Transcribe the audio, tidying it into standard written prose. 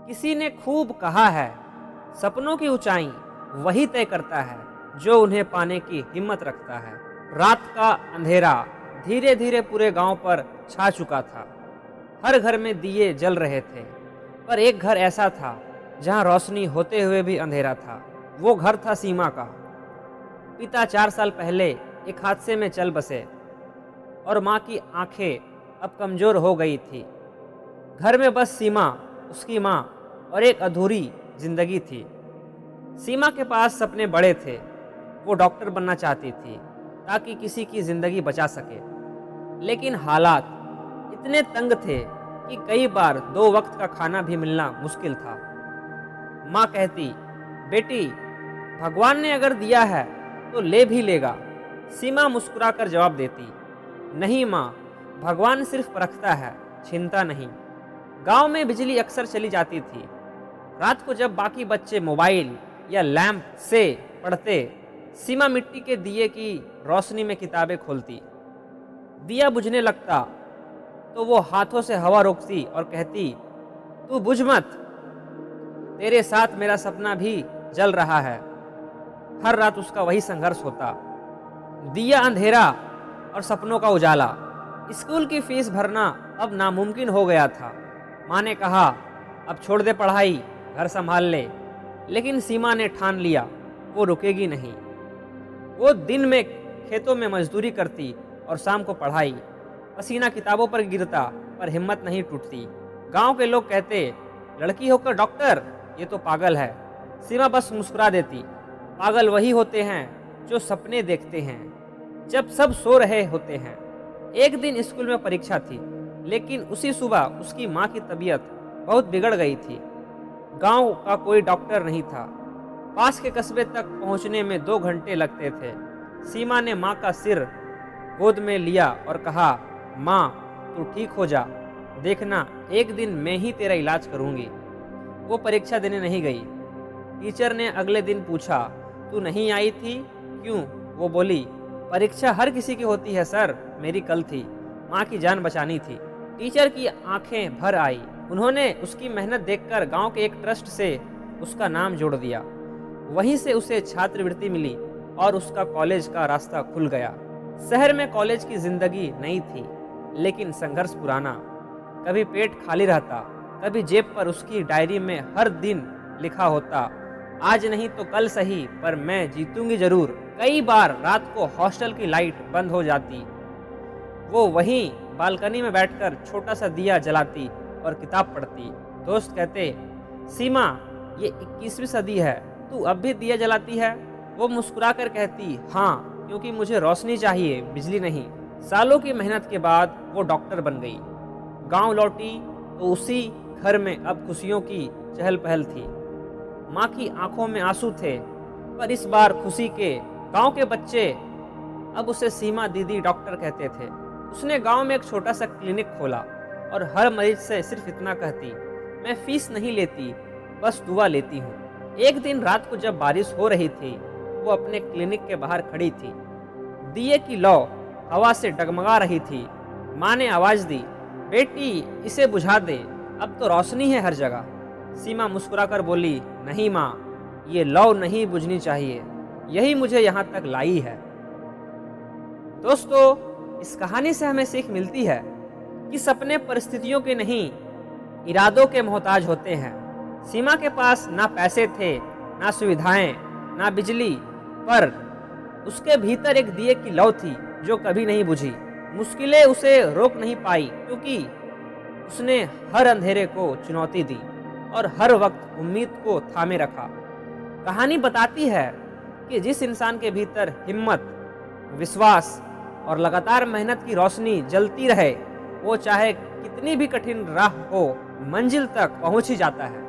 किसी ने खूब कहा है, सपनों की ऊंचाई वही तय करता है जो उन्हें पाने की हिम्मत रखता है। रात का अंधेरा धीरे धीरे पूरे गांव पर छा चुका था। हर घर में दिए जल रहे थे, पर एक घर ऐसा था जहां रोशनी होते हुए भी अंधेरा था। वो घर था सीमा का। पिता 4 साल पहले एक हादसे में चल बसे और माँ की आंखें अब कमजोर हो गई थी। घर में बस सीमा, उसकी माँ और एक अधूरी जिंदगी थी। सीमा के पास सपने बड़े थे। वो डॉक्टर बनना चाहती थी ताकि किसी की जिंदगी बचा सके, लेकिन हालात इतने तंग थे कि कई बार 2 वक्त का खाना भी मिलना मुश्किल था। माँ कहती, बेटी, भगवान ने अगर दिया है तो ले भी लेगा। सीमा मुस्कुराकर जवाब देती, नहीं माँ, भगवान सिर्फ परखता है, छीनता नहीं। गांव में बिजली अक्सर चली जाती थी। रात को जब बाकी बच्चे मोबाइल या लैंप से पढ़ते, सीमा मिट्टी के दिए की रोशनी में किताबें खोलती। दिया बुझने लगता तो वो हाथों से हवा रोकती और कहती, तू बुझ मत, तेरे साथ मेरा सपना भी जल रहा है। हर रात उसका वही संघर्ष होता, दिया अंधेरा और सपनों का उजाला। स्कूल की फीस भरना अब नामुमकिन हो गया था। माँ ने कहा, अब छोड़ दे पढ़ाई, घर संभाल ले। लेकिन सीमा ने ठान लिया, वो रुकेगी नहीं। वो दिन में खेतों में मजदूरी करती और शाम को पढ़ाई। पसीना किताबों पर गिरता, पर हिम्मत नहीं टूटती। गांव के लोग कहते, लड़की होकर डॉक्टर, ये तो पागल है। सीमा बस मुस्कुरा देती, पागल वही होते हैं जो सपने देखते हैं जब सब सो रहे होते हैं। एक दिन स्कूल में परीक्षा थी, लेकिन उसी सुबह उसकी माँ की तबीयत बहुत बिगड़ गई थी। गांव का कोई डॉक्टर नहीं था। पास के कस्बे तक पहुंचने में 2 घंटे लगते थे। सीमा ने माँ का सिर गोद में लिया और कहा, माँ, तू ठीक हो जा, देखना एक दिन मैं ही तेरा इलाज करूंगी। वो परीक्षा देने नहीं गई। टीचर ने अगले दिन पूछा, तू नहीं आई थी, क्यों? वो बोली, परीक्षा हर किसी की होती है सर, मेरी कल थी, माँ की जान बचानी थी। टीचर की आंखें भर आई। उन्होंने उसकी मेहनत देखकर गांव के एक ट्रस्ट से उसका नाम जोड़ दिया। वहीं से उसे छात्रवृत्ति मिली और उसका कॉलेज का रास्ता खुल गया। शहर में कॉलेज की जिंदगी नई थी, लेकिन संघर्ष पुराना। कभी पेट खाली रहता, कभी जेब पर उसकी डायरी में हर दिन लिखा होता, आज नहीं तो कल सही, पर मैं जीतूंगी जरूर। कई बार रात को हॉस्टल की लाइट बंद हो जाती। वो वहीं बालकनी में बैठकर छोटा सा दिया जलाती और किताब पढ़ती। दोस्त कहते, सीमा, ये 21वीं सदी है, तू अब भी दिया जलाती है? वो मुस्कुराकर कहती, हाँ, क्योंकि मुझे रोशनी चाहिए, बिजली नहीं। सालों की मेहनत के बाद वो डॉक्टर बन गई। गांव लौटी तो उसी घर में अब खुशियों की चहल पहल थी। माँ की आंखों में आंसू थे, पर इस बार खुशी के। गांव के बच्चे अब उसे सीमा दीदी डॉक्टर कहते थे। उसने गांव में एक छोटा सा क्लिनिक खोला और हर मरीज से सिर्फ इतना कहती, मैं फीस नहीं लेती, बस दुआ लेती हूँ। एक दिन रात को जब बारिश हो रही थी, वो अपने क्लिनिक के बाहर खड़ी थी। दिए की लौ हवा से डगमगा रही थी। माँ ने आवाज दी, बेटी, इसे बुझा दे, अब तो रोशनी है हर जगह। सीमा मुस्कुराकर बोली, नहीं माँ, ये लौ नहीं बुझनी चाहिए, यही मुझे यहाँ तक लाई है। दोस्तों, इस कहानी से हमें सीख मिलती है कि सपने परिस्थितियों के नहीं, इरादों के मोहताज होते हैं। सीमा के पास ना पैसे थे, ना सुविधाएं, ना बिजली, पर उसके भीतर एक दिए की लौ थी जो कभी नहीं बुझी। मुश्किलें उसे रोक नहीं पाई, क्योंकि उसने हर अंधेरे को चुनौती दी और हर वक्त उम्मीद को थामे रखा। कहानी बताती है कि जिस इंसान के भीतर हिम्मत, विश्वास और लगातार मेहनत की रोशनी जलती रहे, वो चाहे कितनी भी कठिन राह हो, मंजिल तक पहुंच ही जाता है।